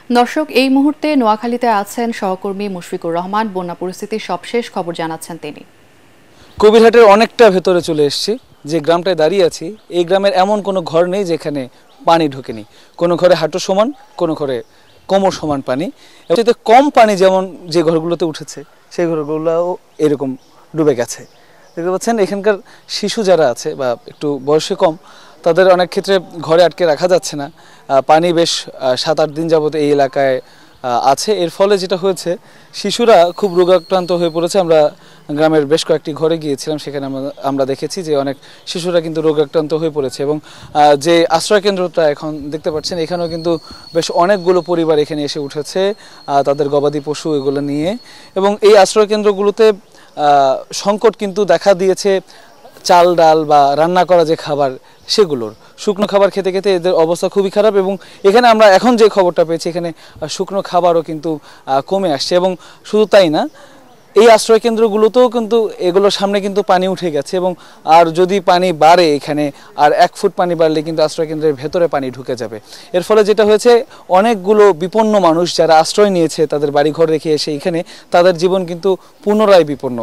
দর্শক, এই মুহূর্তে নোয়াখালীতে আছেন সহকর্মী মুশফিকুর রহমান। বন্যা পরিস্থিতির সবশেষ খবর জানাচ্ছেন তিনি। কবিরহাটের অনেকটা ভেতরে চলে এসেছি। যে গ্রামটায় দাঁড়িয়ে আছি, এই গ্রামের এমন কোনো ঘর নেই যেখানে পানি ঢোকেনি। কোনো ঘরে হাঁটু সমান, কোনো ঘরে কোমর সমান পানি। এতে কম পানি যেমন যে ঘরগুলোতে উঠেছে, সেই ঘরগুলোও এরকম ডুবে গেছে। দেখতে পাচ্ছেন এখানকার শিশু যারা আছে বা একটু বয়সে কম, তাদের অনেক ক্ষেত্রে ঘরে আটকে রাখা যাচ্ছে না। পানি বেশ 7-8 দিন যাবত এই এলাকায় আছে। এর ফলে যেটা হয়েছে, শিশুরা খুব রোগাক্রান্ত হয়ে পড়েছে। আমরা গ্রামের বেশ কয়েকটি ঘরে গিয়েছিলাম, সেখানে আমরা দেখেছি যে অনেক শিশুরা কিন্তু রোগাক্রান্ত হয়ে পড়েছে। এবং যে আশ্রয় কেন্দ্রটা এখন দেখতে পাচ্ছেন, এখানেও কিন্তু বেশ অনেকগুলো পরিবার এখানে এসে উঠেছে তাদের গবাদি পশু এগুলো নিয়ে। এবং এই আশ্রয় কেন্দ্রগুলোতে সংকট কিন্তু দেখা দিয়েছে চাল ডাল বা রান্না করা যে খাবার, সেগুলোর। শুকনো খাবার খেতে খেতে এদের অবস্থা খুবই খারাপ। এবং এখানে আমরা এখন যে খবরটা পেয়েছি, এখানে শুকনো খাবারও কিন্তু কমে আসছে। এবং শুধু তাই না, এই আশ্রয় কেন্দ্রগুলোতেও কিন্তু এগুলোর সামনে কিন্তু পানি উঠে গেছে। এবং আর যদি পানি বাড়ে, এখানে আর 1 ফুট পানি বাড়লে কিন্তু আশ্রয় কেন্দ্রের ভেতরে পানি ঢুকে যাবে। এর ফলে যেটা হয়েছে, অনেকগুলো বিপন্ন মানুষ যারা আশ্রয় নিয়েছে তাদের বাড়িঘর রেখে এসে এখানে, তাদের জীবন কিন্তু পুনরায় বিপন্ন।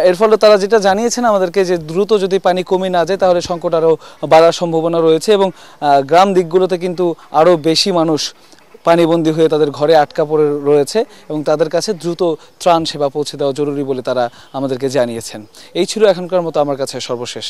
এর ফলে তারা যেটা জানিয়েছেন আমাদেরকে, যে দ্রুত যদি পানি কমে না যায় তাহলে সংকট আরও বাড়ার সম্ভাবনা রয়েছে। এবং গ্রাম দিকগুলোতে কিন্তু আরও বেশি মানুষ পানিবন্দী হয়ে তাদের ঘরে আটকা পড়ে রয়েছে এবং তাদের কাছে দ্রুত ত্রাণ সেবা পৌঁছে দেওয়া জরুরি বলে তারা আমাদেরকে জানিয়েছেন। এই ছিল এখনকার মতো আমার কাছে সর্বশেষ।